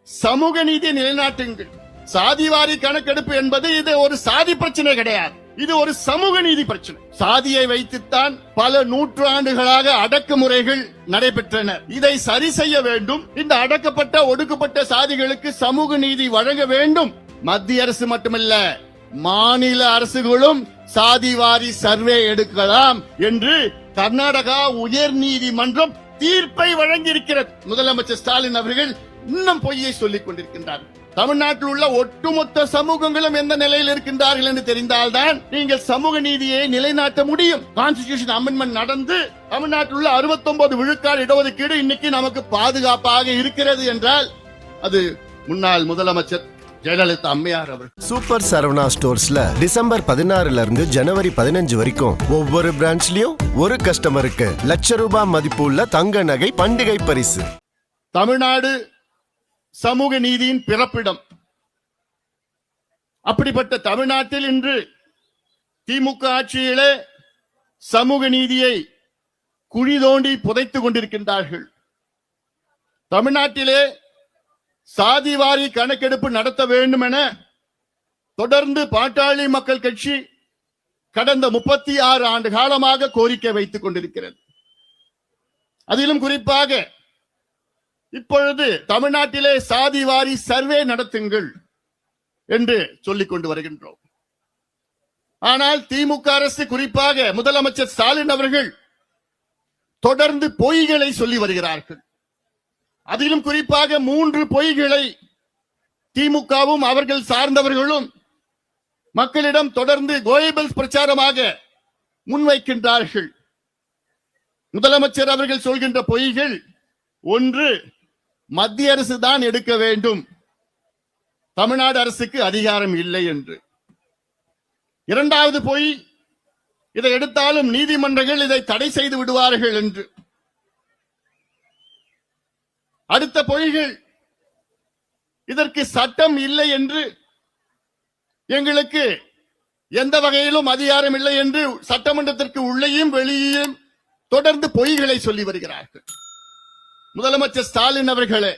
சமூக நீதி நிலைநாட்டுங்கள். சாதிவாரி கணக்கெடுப்பு என்பது இது ஒரு சாதி பிரச்சனை கிடையாது, இது ஒரு சமூக நீதி பிரச்சனை. சாதியை வைத்துத்தான் பல நூற்றாண்டுகளாக அடக்குமுறைகள் நடைபெற்றன. இதை சரி செய்ய வேண்டும். இந்த அடக்கப்பட்ட ஒடுக்கப்பட்ட சாதிகளுக்கு சமூக நீதி வழங்க வேண்டும். மத்திய அரசு மட்டுமல்ல, மாநில அரசுகளும் சாதிவாரி சர்வே எடுக்கலாம் என்று கர்நாடகா உயர் நீதிமன்றம் தீர்ப்பை வழங்கியிருக்கிறது. முதலமைச்சர் ஸ்டாலின் அவர்கள் இன்னும் பொய்யை சொல்லிக் கொண்டிருக்கின்றார். தமிழ்நாட்டில் உள்ள ஒட்டுமொத்த சமூகங்களும் எந்த நிலையில் இருக்கின்றார்கள் என்று தெரிந்தால்தான் நீங்கள் சமூக நீதியை நிலைநாட்ட முடியும். கான்ஸ்டிடியூஷன் அமெண்ட்மெண்ட் நடந்து தமிழ்நாட்டில் உள்ள 69 விழுக்காடு இடஒதுக்கீடு இன்னைக்கு நமக்கு பாதுகாப்பாக இருக்கிறது என்றால் அது முன்னாள் முதலமைச்சர் ஜெயலலிதா அம்மையார் அவர். சூப்பர் சரவணா ஸ்டோர்ஸ்ல டிசம்பர் 16 இருந்து ஜனவரி 15 வரைக்கும் ஒவ்வொரு பிரான்ச்லயும் ஒரு கஸ்டமருக்கு ₹1,00,000 மதிப்பு உள்ள தங்க நகை பண்டிகை பரிசு. தமிழ்நாடு சமூக நீதியின் பிறப்பிடம். அப்படிப்பட்ட தமிழ்நாட்டில் இன்று திமுக ஆட்சியிலே சமூக நீதியை குழி தோண்டி புதைத்துக் கொண்டிருக்கின்றார்கள். தமிழ்நாட்டிலே சாதிவாரி கணக்கெடுப்பு நடத்த வேண்டும் என தொடர்ந்து பாட்டாளி மக்கள் கட்சி கடந்த 36 ஆண்டு காலமாக கோரிக்கை வைத்துக் கொண்டிருக்கிறது. அதிலும் குறிப்பாக இப்பொழுது தமிழ்நாட்டிலே சாதிவாரி சர்வே நடத்துங்கள் என்று சொல்லிக் கொண்டு வருகின்றோம். ஆனால் திமுக அரசு, குறிப்பாக முதலமைச்சர் ஸ்டாலின் அவர்கள் தொடர்ந்து பொய்களை சொல்லி வருகிறார்கள். அதிலும் குறிப்பாக 3 பொய்களை திமுகவும் அவர்கள் சார்ந்தவர்களும் மக்களிடம் தொடர்ந்து கோயபல்ஸ் பிரச்சாரமாக முன்வைக்கின்றார்கள். முதலமைச்சர் அவர்கள் சொல்கின்ற பொய்கள்: 1, மத்திய அரசு தான் எடுக்க வேண்டும், தமிழ்நாடு அரசுக்கு அதிகாரம் இல்லை என்று. 2வது பொய், இதை எடுத்தாலும் நீதிமன்றங்கள் இதை தடை செய்து விடுவார்கள் என்று. அடுத்த பொய்கள், இதற்கு சட்டம் இல்லை என்று, எங்களுக்கு எந்த வகையிலும் அதிகாரம் இல்லை என்று சட்டமன்றத்திற்கு உள்ளேயும் வெளியேயும் தொடர்ந்து பொய்களை சொல்லி வருகிறார்கள். முதலமைச்சர் ஸ்டாலின் அவர்களே,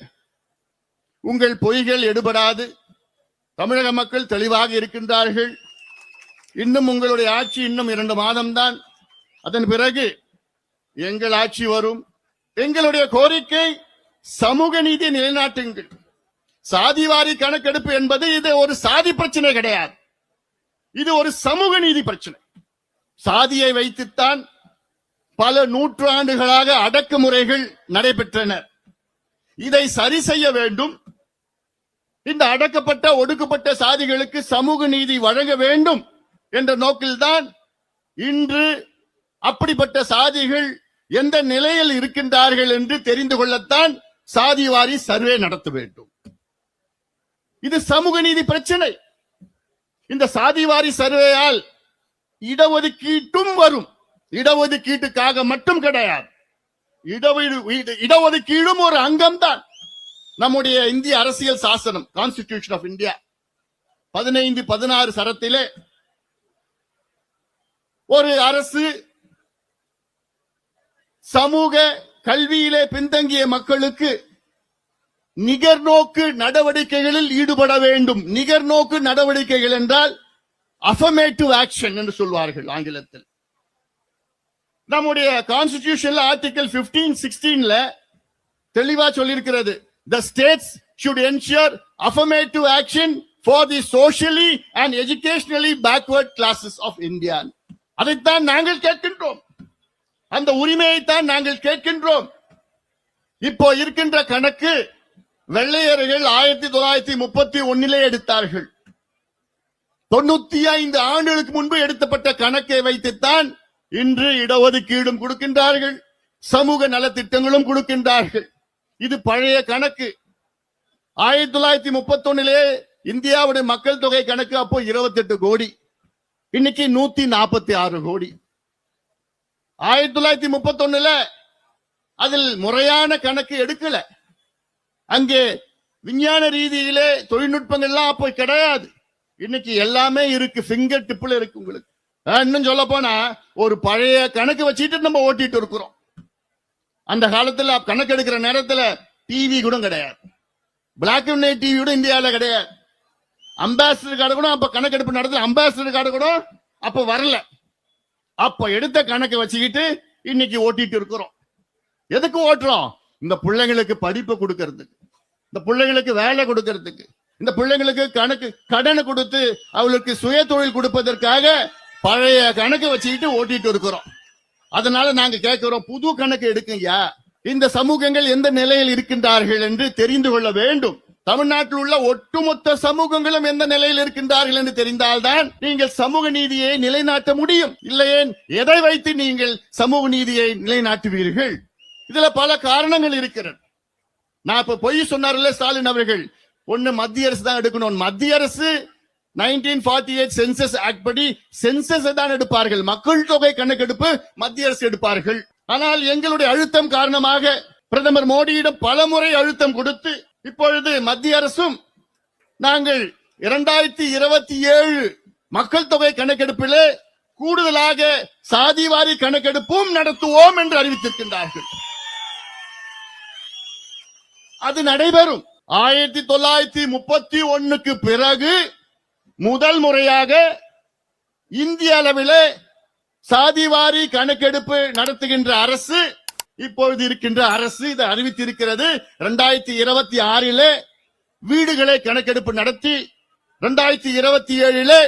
உங்கள் பொய்கள் எடுபடாது. தமிழக மக்கள் தெளிவாக இருக்கின்றார்கள். இன்னும் உங்களுடைய ஆட்சி இன்னும் 2 மாதம்தான். அதன் பிறகு எங்கள் ஆட்சி வரும். எங்களுடைய கோரிக்கை சமூக நீதி நிலைநாட்டுங்கள். சாதிவாரி கணக்கெடுப்பு என்பது இது ஒரு சாதி பிரச்சனை கிடையாது, இது ஒரு சமூக நீதி பிரச்சனை. சாதியை வைத்துத்தான் பல நூற்றாண்டுகளாக அடக்குமுறைகள் நடைபெற்றன. இதை சரி செய்ய வேண்டும். இந்த அடக்கப்பட்ட ஒடுக்கப்பட்ட சாதிகளுக்கு சமூக நீதி வழங்க வேண்டும் என்ற நோக்கில்தான் இன்று அப்படிப்பட்ட சாதிகள் எந்த நிலையில் இருக்கின்றார்கள் என்று தெரிந்து கொள்ளத்தான் சாதிவாரி சர்வே நடத்த வேண்டும். இது சமூக நீதி பிரச்சனை. இந்த சாதிவாரி சர்வேயால் இடஒதுக்கீட்டும் வரும். இடஒதுக்கீட்டுக்காக மட்டும் கிடையாது, இடஒதுக்கீடும் ஒரு அங்கம்தான். நம்முடைய இந்திய அரசியல் சாசனம், கான்ஸ்டிடியூஷன் ஆஃப் இந்தியா 15-16 சரத்திலே ஒரு அரசு சமூக கல்வியிலே பின்தங்கிய மக்களுக்கு நிகர்நோக்கு நடவடிக்கைகளில் ஈடுபட வேண்டும். நிகர்நோக்கு நடவடிக்கைகள் என்றால் அஃபர்மேட்டிவ் ஆக்ஷன் என்று சொல்வார்கள் ஆங்கிலத்தில். நம்முடைய கான்ஸ்டிடியூஷன்ல ஆர்டிகல் 15-16ல தெளிவா சொல்லியிருக்கிறது. The states should ensure affirmative action for the socially and educationally backward classes of India. அதைத்தான் நாங்கள் கேட்கின்றோம். அந்த உரிமையைத்தான் நாங்கள் கேட்கின்றோம். இப்போ இருக்கின்ற கணக்கு வெள்ளையர்கள் 1931 எடுத்தார்கள். 95 ஆண்டுகளுக்கு முன்பு எடுத்தப்பட்ட கணக்கை வைத்துத்தான் இன்று இடஒதுக்கீடும் கொடுக்கின்றார்கள், சமூக நலத்திட்டங்களும் கொடுக்கின்றார்கள். இது பழைய கணக்கு. 1931 இந்தியாவுடைய மக்கள் தொகை கணக்கு அப்போ 28 கோடி, இன்னைக்கு 146 கோடி. 1931 அதில் முறையான கணக்கு எடுக்கல. அங்கே விஞ்ஞான ரீதியிலே தொழில்நுட்பங்கள்லாம் அப்போ கிடையாது. இன்னைக்கு எல்லாமே இருக்கு, ஃபிங்கர் டிப்ல இருக்கு. உங்களுக்கு இன்னும் சொல்ல போனா ஒரு பழைய கணக்கு வச்சுட்டு நம்ம ஓட்டிட்டு இருக்கிறோம். அந்த காலத்துல கணக்கு எடுக்கிற நேரத்துல டிவி கூட கிடையாது. பிளாக் அண்ட் ஒயிட் டிவியோட இந்தியாவில் கிடையாது. அம்பாசிடர் கார்டு கூட அப்ப கணக்கெடுப்பு நடத்தல, அம்பாசிடர் கார்டு கூட அப்ப வரல. அப்ப எடுத்த கணக்கை வச்சுக்கிட்டு இன்னைக்கு ஓட்டிட்டு இருக்கிறோம். எதுக்கு ஓட்டுறோம்? இந்த பிள்ளைங்களுக்கு படிப்பு கொடுக்கறதுக்கு, இந்த பிள்ளைங்களுக்கு வேலை கொடுக்கறதுக்கு, இந்த பிள்ளைங்களுக்கு கடனை கொடுத்து அவளுக்கு சுய தொழில் கொடுப்பதற்காக பழைய கணக்கு வச்சுக்கிட்டு ஓட்டிட்டு இருக்கிறோம். அதனால நாங்க கேட்கிறோம், புது கணக்கு எடுக்கயா. இந்த சமூகங்கள் எந்த நிலையில் இருக்கின்றார்கள் என்று தெரிந்து கொள்ள வேண்டும். தமிழ்நாட்டில் உள்ள ஒட்டுமொத்த சமூகங்களும் எந்த நிலையில் இருக்கின்றார்கள் என்று தெரிந்தால்தான் நீங்கள் சமூக நீதியை நிலைநாட்ட முடியும். இல்லையே எதை வைத்து நீங்கள் சமூக நீதியை நிலைநாட்டுவீர்கள்? இதுல பல காரணங்கள் இருக்கிறது. நான் இப்ப பொய் சொன்னார்ல ஸ்டாலின் அவர்கள், ஒண்ணு மத்திய அரசு தான் எடுக்கணும். மத்திய அரசு 1948 சென்சஸ் ஆக்ட் படி சென்சஸ் தான் எடுப்பார்கள், மக்கள் தொகை கணக்கெடுப்பு மத்திய அரசு எடுப்பார்கள். ஆனால் எங்களுடைய அழுத்தம் காரணமாக பிரதமர் மோடியிடம் பலமுறை அழுத்தம் கொடுத்து இப்பொழுது மத்திய அரசும் நாங்கள் 2027 மக்கள் தொகை கணக்கெடுப்பிலே கூடுதலாக சாதிவாரி கணக்கெடுப்பும் நடத்துவோம் என்று அறிவித்திருக்கின்றார்கள். அது நடைபெறும். 1931க்கு பிறகு முதல் முறையாக இந்திய அளவிலே சாதிவாரி கணக்கெடுப்பு நடத்துகின்ற அரசு இப்பொழுது இருக்கின்ற அரசு இதை அறிவித்திருக்கிறது. 2026 வீடுகளை கணக்கெடுப்பு நடத்தி 2027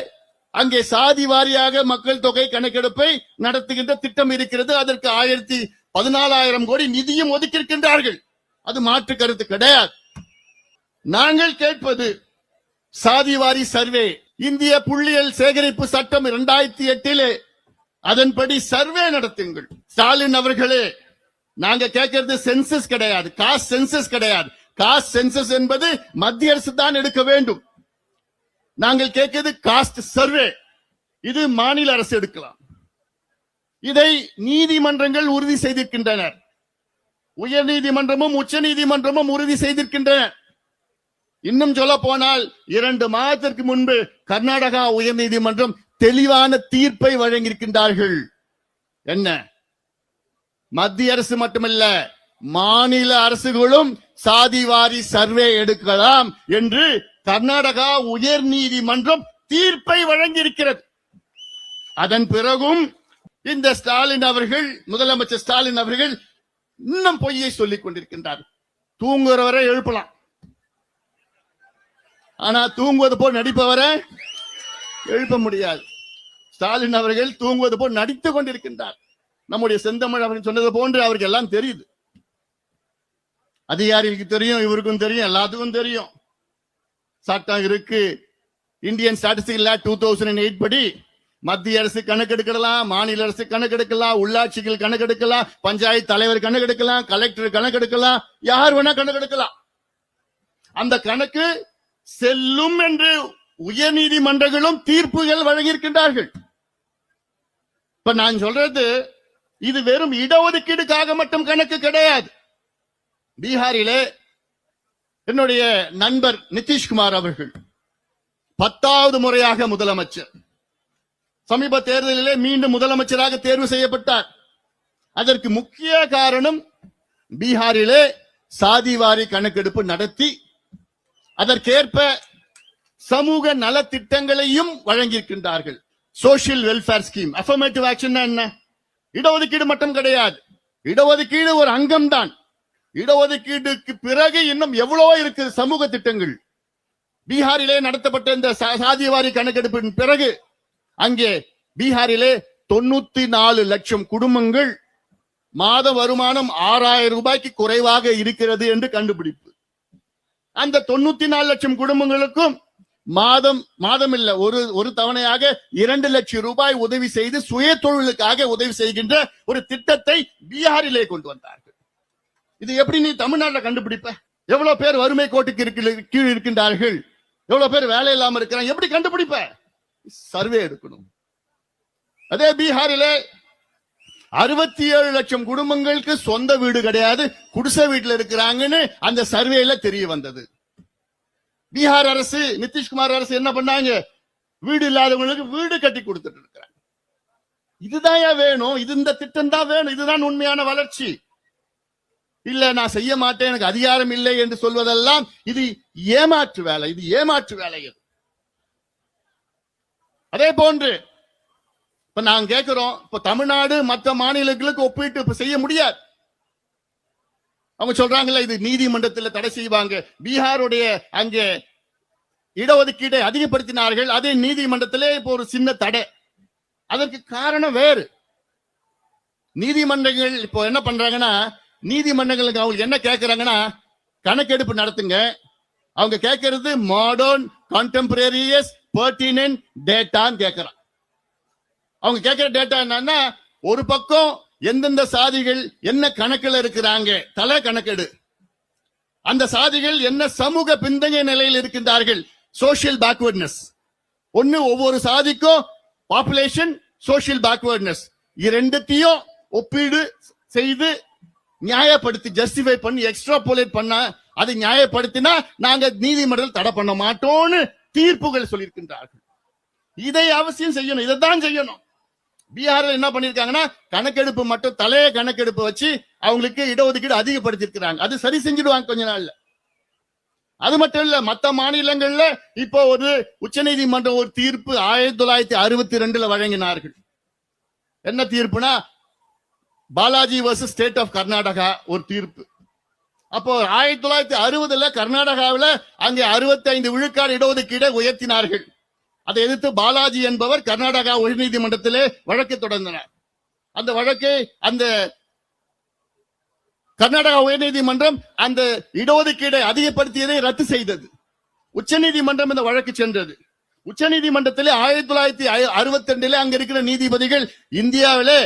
அங்கே சாதி வாரியாக மக்கள் தொகை கணக்கெடுப்பை நடத்துகின்ற திட்டம் இருக்கிறது. அதற்கு 14,000 கோடி நிதியும் ஒதுக்கியிருக்கின்றார்கள். அது மாற்று கருத்து கிடையாது. நாங்கள் கேட்பது சாதிவாரி சர்வே. இந்திய புள்ளியியல் சேகரிப்பு சட்டம் 2008 அதன்படி சர்வே நடத்துங்கள். ஸ்டாலின் அவர்களே, நாங்க கேட்கிறது சென்சஸ் கிடையாது, காஸ்ட் சென்சஸ் கிடையாது. காஸ்ட் சென்சஸ் என்பது மத்திய அரசு தான் எடுக்க வேண்டும். நாங்கள் கேட்கிறது காஸ்ட் சர்வே. இது மாநில அரசு எடுக்கலாம். இதை நீதிமன்றங்கள் உறுதி செய்திருக்கின்றனர். உயர் நீதிமன்றமும் உச்ச நீதிமன்றமும் உறுதி செய்திருக்கின்றன. இன்னும் சொல்ல போனால் 2 மாதத்திற்கு முன்பு கர்நாடகா உயர் நீதிமன்றம் தெளிவான தீர்ப்பை வழங்கியிருக்கின்றார்கள். என்ன? மத்திய அரசு மட்டுமல்ல, மாநில அரசுகளும் சாதிவாரி சர்வே எடுக்கலாம் என்று கர்நாடகா உயர் நீதிமன்றம் தீர்ப்பை வழங்கியிருக்கிறது. அதன் பிறகும் இந்த ஸ்டாலின் அவர்கள், முதலமைச்சர் ஸ்டாலின் அவர்கள் இன்னும் பொய்யை சொல்லிக் கொண்டிருக்கின்றார். தூங்குறவரை எழுப்பலாம், ஆனா தூங்குவது போல் நடிப்பவரை எழுப்ப முடியாது. ஸ்டாலின் அவர்கள் தூங்குவது போல் நடித்துக் கொண்டிருக்கின்றார். நம்முடைய செந்தமிழ் அவர்கள் சொன்னது போன்று அவருக்கு எல்லாம் தெரியுது. அதிகாரிகளுக்கு தெரியும், இவருக்கும் தெரியும், எல்லாத்துக்கும் தெரியும். சட்டம் இருக்கு. இந்தியன் ஸ்டாட்டிஸ்டிக்ஸ் ஆக்ட் 2008 படி மத்திய அரசு கணக்கெடுக்கலாம், மாநில அரசு கணக்கெடுக்கலாம், உள்ளாட்சிகள் கணக்கெடுக்கலாம், பஞ்சாயத்து தலைவர் கணக்கெடுக்கலாம், கலெக்டர் கணக்கெடுக்கலாம், யார் வேணா கணக்கெடுக்கலாம். அந்த கணக்கு செல்லும் என்று உயர் நீதிமன்றங்களும் தீர்ப்புகள் வழங்கியிருக்கின்றார்கள். இப்ப நான் சொல்றது, இது வெறும் இடஒதுக்கீடுக்காக மட்டும் கணக்கு கிடையாது. பீகாரிலே என்னுடைய நண்பர் நிதிஷ்குமார் அவர்கள் 10வது முறையாக முதலமைச்சர். சமீப தேர்தலிலே மீண்டும் முதலமைச்சராக தேர்வு செய்யப்பட்டார். அதற்கு முக்கிய காரணம் பீகாரிலே சாதிவாரி கணக்கெடுப்பு நடத்தி அதற்கேற்ப சமூக நலத்திட்டங்களையும் வழங்கியிருக்கின்றார்கள். Social welfare scheme, affirmative action என்ன? இடஒதுக்கீடு மட்டும் கிடையாது. இடஒதுக்கீடு ஒரு அங்கம் தான். இடஒதுக்கீடுக்கு பிறகு இன்னும் எவ்வளவோ இருக்கு சமூக திட்டங்கள். பீகாரிலே நடத்தப்பட்ட இந்த சாதிவாரி கணக்கெடுப்பின் பிறகு அங்கே பீகாரிலே 94 லட்சம் குடும்பங்கள் மாத வருமானம் 6,000 ரூபாய்க்கு குறைவாக இருக்கிறது என்று கண்டுபிடிப்பு. அந்த 94 லட்சம் குடும்பங்களுக்கும் மாதம் இல்ல, ஒரு தவணையாக 2 லட்சம் ரூபாய் உதவி செய்து சுய தொழிலுக்காக உதவி செய்கின்ற ஒரு திட்டத்தை பீகாரிலே கொண்டு வந்தார்கள். இது எப்படி நீ தமிழ்நாட்டில் கண்டுபிடிப்ப? எவ்வளவு பேர் வறுமை கோட்டுக்கு கீழ் இருக்கின்றார்கள், எவ்வளவு பேர் வேலை இல்லாம இருக்கிறாங்க, எப்படி கண்டுபிடிப்ப? சர்வே எடுக்கணும். அதே பீகாரிலே 67 லட்சம் குடும்பங்களுக்கு சொந்த வீடு கிடையாது, குடிசை வீட்டுல இருக்கிறாங்கன்னு அந்த சர்வேல தெரிய வந்தது. பீகார் அரசு, நிதிஷ்குமார் அரசு என்ன பண்ணாங்க? வீடு இல்லாதவங்களுக்கு வீடு கட்டி கொடுத்துட்டு இருக்கிறாங்க. இதுதான் வேணும், இது இந்த திட்டம் தான் வேணும், இதுதான் உண்மையான வளர்ச்சி. இல்ல நான் செய்ய மாட்டேன், எனக்கு அதிகாரம் இல்லை என்று சொல்வதெல்லாம் இது ஏமாற்று வேலை. இது ஏமாற்று வேலை. இது அதே போன்று இப்ப நாங்க கேட்கிறோம், இப்ப தமிழ்நாடு மற்ற மாநிலங்களுக்கு ஒப்பிட்டு இப்ப செய்ய முடியாது. அவங்க சொல்றாங்கல்ல இது நீதிமன்றத்தில் தடை செய்வாங்க. பீகாருடைய அங்கே இடஒதுக்கீட்டை அதிகப்படுத்தினார்கள், அதே நீதிமன்றத்திலே இப்போ ஒரு சின்ன தடை. அதற்கு காரணம் வேறு. நீதிமன்றங்கள் இப்போ என்ன பண்றாங்கன்னா, நீதிமன்றங்களுக்கு அவங்க என்ன கேட்கிறாங்கன்னா, கணக்கெடுப்பு நடத்துங்க. அவங்க கேட்கறது மாடர்ன் கான்டெம்பரரியஸ் பெர்டினன்ட் டேட்டான்னு கேட்கறான். அவங்க கேட்கிற டேட்டா என்னன்னா, ஒரு பக்கம் எந்தெந்த சாதிகள் என்ன கணக்கில் இருக்கிறாங்க, தலை கணக்கெடு. அந்த சாதிகள் என்ன சமூக பின்தங்கிய நிலையில் இருக்கின்றார்கள், சோசியல் பேக்வர்ட்னஸ். ஒன்னு ஒவ்வொரு சாதிக்கும் பாப்புலேஷன், சோசியல் பேக்வர்ட்னஸ், இரண்டுத்தையும் ஒப்பீடு செய்து நியாயப்படுத்தி ஜஸ்டிஃபை பண்ணி எக்ஸ்ட்ராபோலேட் பண்ண, அதை நியாயப்படுத்தினா நாங்க நீதிமன்றத்தில் தடை பண்ண மாட்டோம்னு தீர்ப்புகள் சொல்லியிருக்கின்றார்கள். இதை அவசியம் செய்யணும், இதைத்தான் செய்யணும். பீகாரில் என்ன பண்ணிருக்காங்கன்னா, கணக்கெடுப்பு மட்டும் தலைய கணக்கெடுப்பு வச்சு அவங்களுக்கு இடஒதுக்கீடு அதிகப்படுத்திருக்கிறாங்க. அது சரி செஞ்சிடுவாங்க கொஞ்ச நாள்ல. அது மட்டும் இல்ல, மற்ற மாநிலங்கள்ல இப்போ ஒரு உச்சநீதிமன்றம் ஒரு தீர்ப்பு 1962 வழங்கினார்கள். என்ன தீர்ப்புனா, Balaji versus state of Karnataka ஒரு தீர்ப்பு. அப்போ 1960 கர்நாடகாவில் அங்கே 65 விழுக்காடு இடஒதுக்கீடை உயர்த்தினார்கள். அதை எதிர்த்து பாலாஜி என்பவர் கர்நாடகா உயர்நீதிமன்றத்திலே வழக்கு தொடர்ந்தனர். அந்த வழக்கை அந்த கர்நாடகா உயர்நீதிமன்றம் அந்த இடஒதுக்கீடை அதிகப்படுத்தியதை ரத்து செய்தது. உச்சநீதிமன்றம் இந்த வழக்கு சென்றது. உச்சநீதிமன்றத்திலே 1962 அங்க இருக்கிற நீதிபதிகள் இந்தியாவிலே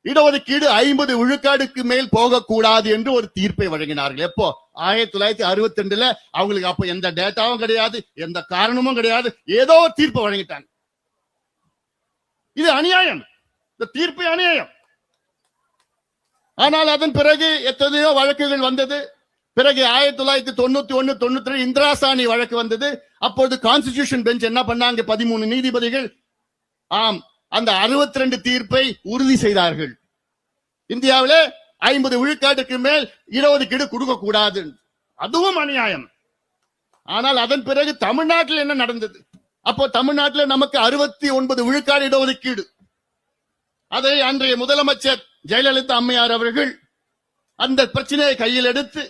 இடஒதுக்கீடு 50 விழுக்காடுக்கு மேல் போகக்கூடாது என்று ஒரு தீர்ப்பை வழங்கினார்கள். எப்போ? 1962 அவங்களுக்கு அப்ப எந்த டேட்டாவும் கிடையாது, எந்த காரணமும் கிடையாது, ஏதோ ஒரு தீர்ப்பை வழங்கிட்டாங்க. இது அநியாயம், இந்த தீர்ப்பு அநியாயம். ஆனால் அதன் பிறகு எத்தனையோ வழக்குகள் வந்தது. பிறகு 1991, 92 இந்திரா சாணி வழக்கு வந்தது. அப்பொழுது கான்ஸ்டிடியூஷன் பெஞ்ச் என்ன பண்ணாங்க, 13 நீதிபதிகள் ஆம் அந்த 62 தீர்ப்பை உறுதி செய்தார்கள். இந்தியாவிலே 50 விழுக்காட்டுக்கு மேல் இடஒதுக்கீடு கொடுக்க கூடாது. அதுவும் அநியாயம். ஆனால் அதன் பிறகு தமிழ்நாட்டில் என்ன நடந்தது? அப்போ தமிழ்நாட்டில் நமக்கு 69 விழுக்காடு இடஒதுக்கீடு. அதை அன்றைய முதலமைச்சர் ஜெயலலிதா அம்மையார் அவர்கள் அந்த பிரச்சனையை கையில் எடுத்து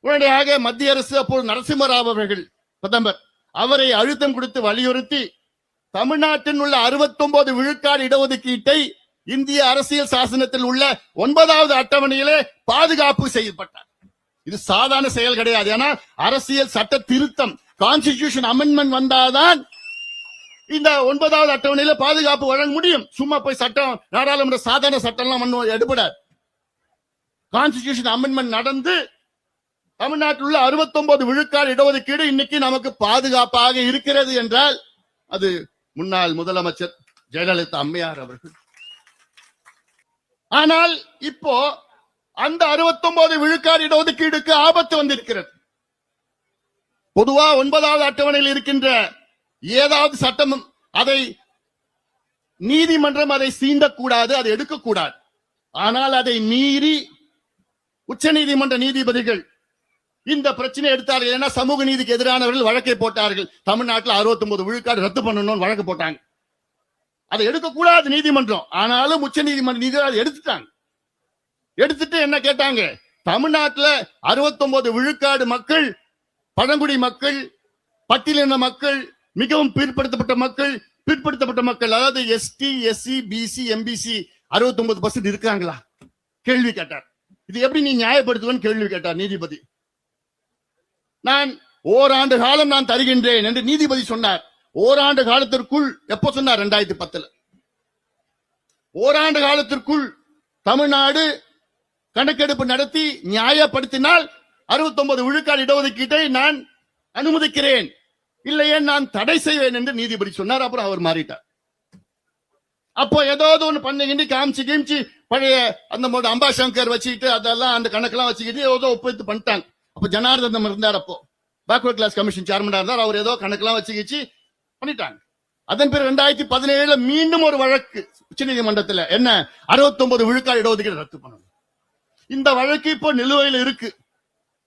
உடனடியாக மத்திய அரசு, அப்போது நரசிம்மராவ் அவர்கள் பிரதமர், அவரை அழுத்தம் கொடுத்து வலியுறுத்தி தமிழ்நாட்டில் உள்ள 69 விழுக்காடு இடஒதுக்கீட்டை இந்திய அரசியல் சாசனத்தில் உள்ள 9வது அட்டவணையிலே பாதுகாப்பு செய்யப்பட்டார். இது சாதாரண செயல் கிடையாது. ஏன்னா அரசியல் சட்ட திருத்தம், கான்ஸ்டிடியூஷன் அமெண்ட்மெண்ட் வந்தாதான் இந்த 9வது அட்டவணையில பாதுகாப்பு வழங்க முடியும். சும்மா போய் சட்டம், நாடாளுமன்ற சாதாரண சட்டம்லாம் எடுபடாது. கான்ஸ்டிடியூஷன் அமெண்ட்மெண்ட் நடந்து தமிழ்நாட்டில் உள்ள 69 விழுக்காடு இடஒதுக்கீடு இன்னைக்கு நமக்கு பாதுகாப்பாக இருக்கிறது என்றால் அது முன்னாள் முதலமைச்சர் ஜெயலலிதா அம்மையார் அவர்கள். ஆனால் இப்போ அந்த 69 விழுக்காடு இடஒதுக்கீடுக்கு ஆபத்து வந்திருக்கிறது. பொதுவா 9வது அட்டவணையில் இருக்கின்ற ஏதாவது சட்டம், அதை நீதிமன்றம் அதை சீண்டக்கூடாது, அதை எடுக்கக்கூடாது. ஆனால் அதை மீறி உச்சநீதிமன்ற நீதிபதிகள் இந்த பிரச்சனை எடுத்தார்கள். ஏன்னா சமூக நீதிக்கு எதிரானவர்கள் வழக்கை போட்டார்கள். தமிழ்நாட்டில் 69 விழுக்காடு ரத்து பண்ணணும்னு வழக்கு போட்டாங்க. அதை எடுக்கக்கூடாது நீதிமன்றம். ஆனாலும் உச்ச நீதிமன்ற நீதிபதி எடுத்துட்டாங்க. எடுத்துட்டு என்ன கேட்டாங்க, தமிழ்நாட்டில் 69 விழுக்காடு மக்கள் பழங்குடி மக்கள், பட்டியலின மக்கள், மிகவும் பிற்படுத்தப்பட்ட மக்கள், அதாவது எஸ்டி, எஸ்சி, பிசி, எம்பிசி 69% இருக்காங்களா கேள்வி கேட்டார். இது எப்படி நீ நியாயப்படுத்துவன்னு கேள்வி கேட்டார் நீதிபதி. நான் ஓராண்டு காலம் நான் தருகின்றேன் என்று நீதிபதி சொன்னார். ஓராண்டு காலத்திற்குள், எப்போ சொன்னார்? 2010. ஓராண்டு காலத்திற்குள் தமிழ்நாடு கணக்கெடுப்பு நடத்தி நியாயப்படுத்தினால் 69 விழுக்காடு இடஒதுக்கீட்டை நான் அனுமதிக்கிறேன், இல்லையே நான் தடை செய்வேன் என்று நீதிபதி சொன்னார். அப்புறம் அவர் மாறிட்டார். அப்போ ஏதாவது ஒண்ணு பண்ணி காமிச்சு பழைய அந்த அம்பாசங்கர் வச்சுக்கிட்டு அதெல்லாம் அந்த கணக்கெல்லாம் வச்சுக்கிட்டு ஏதோ ஒப்புத்து பண்ணிட்டாங்க. அப்ப ஜனார்தனம் இருந்தார், அப்போ பேக்வர்ட் கிளாஸ் கமிஷன் சேர்மனா இருந்தார். அவர் ஏதோ கணக்கெல்லாம் வச்சுக்கிச்சு பண்ணிட்டாங்க. அதன் பிறகு 2017 மீண்டும் ஒரு வழக்கு உச்சநீதிமன்றத்தில், என்ன 69 விழுக்காடு இடஒதுக்கீடு ரத்து பண்ணணும். இந்த வழக்கு இப்போ நிலுவையில் இருக்கு.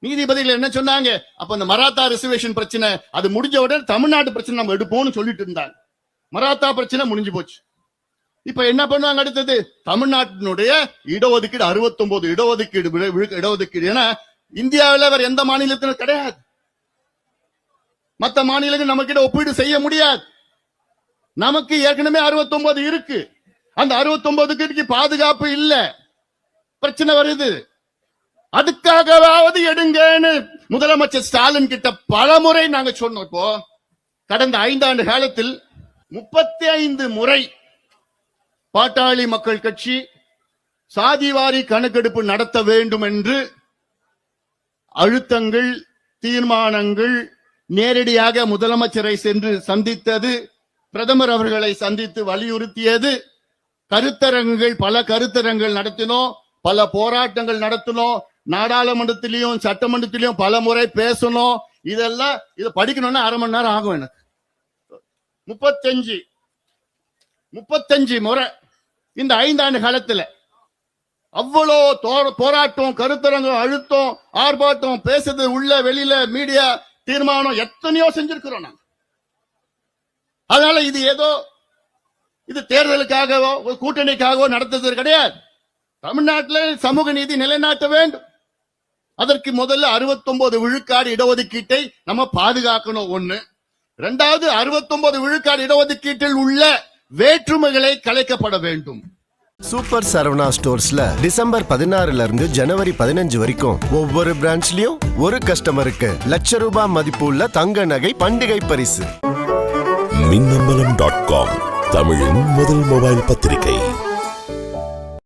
நீதிபதிகள் என்ன சொன்னாங்க? அப்ப இந்த மராத்தா ரிசர்வேஷன் பிரச்சனை அது முடிஞ்ச உடனே தமிழ்நாட்டு பிரச்சனை நம்ம எடுப்போம்னு சொல்லிட்டு இருந்தாங்க. மராத்தா பிரச்சனை முடிஞ்சு போச்சு. இப்ப என்ன பண்ணுவாங்க அடுத்தது? தமிழ்நாட்டினுடைய இடஒதுக்கீடு 69 இடஒதுக்கீடு. ஏன்னா இந்தியாவில் வேற எந்த மாநிலத்திலும் கிடையாது. மற்ற மாநிலங்கள் நம்ம கிட்ட ஒப்பீடு செய்ய முடியாது. நமக்கு ஏற்கனவே 69 இருக்கு. அந்த 69க்கு பாதுகாப்பு இல்ல, பிரச்சனை வருது. அதுக்காகவாவது எடுங்கன்னு முதலமைச்சர் ஸ்டாலின் கிட்ட பலமுறை நாங்க சொன்னோம். இப்போ கடந்த 5 ஆண்டு காலத்தில் 35 முறை பாட்டாளி மக்கள் கட்சி சாதிவாரி கணக்கெடுப்பு நடத்த வேண்டும் என்று அழுத்தங்கள், தீர்மானங்கள், நேரடியாக முதலமைச்சரை சென்று சந்தித்தது, பிரதமர் அவர்களை சந்தித்து வலியுறுத்தியது, பல கருத்தரங்குகள் நடத்தினோம், பல போராட்டங்கள் நடத்தினோம், நாடாளுமன்றத்திலையும் சட்டமன்றத்திலையும் பல முறை பேசணும். இதெல்லாம் இதை படிக்கணும்னா அரை மணி நேரம் ஆகும் எனக்கு. 35 முறை இந்த 5 ஆண்டு காலத்துல அவ்வளோ போராட்டம், கருத்தரங்கம், அழுத்தம், ஆர்ப்பாட்டம், பேசுறது உள்ள வெளியில, மீடியா, தீர்மானம் எத்தனையோ செஞ்சிருக்கிறோம் நாங்க. அதனால இது ஏதோ இது தேர்தலுக்காகவோ கூட்டணிக்காகவோ நடத்துறது கிடையாது. தமிழ்நாட்டில் சமூக நீதி நிலைநாட்ட வேண்டும். அதற்கு முதல்ல 69 விழுக்காடு இடஒதுக்கீட்டை நம்ம பாதுகாக்கணும். ஒண்ணு. இரண்டாவது, 69 விழுக்காடு இடஒதுக்கீட்டில் உள்ள வேற்றுமைகளை கலைக்கப்பட வேண்டும். சூப்பர் சரவணா ஸ்டோர்ஸ்ல டிசம்பர் 16 இருந்து ஜனவரி 15 வரைக்கும் ஒவ்வொரு பிரான்ச்லயும் ஒரு கஸ்டமருக்கு ₹1,00,000 மதிப்புள்ள தங்க நகை பண்டிகை பரிசு. மின்னம்பலம்.com தமிழின் முதல் மொபைல் பத்திரிகை.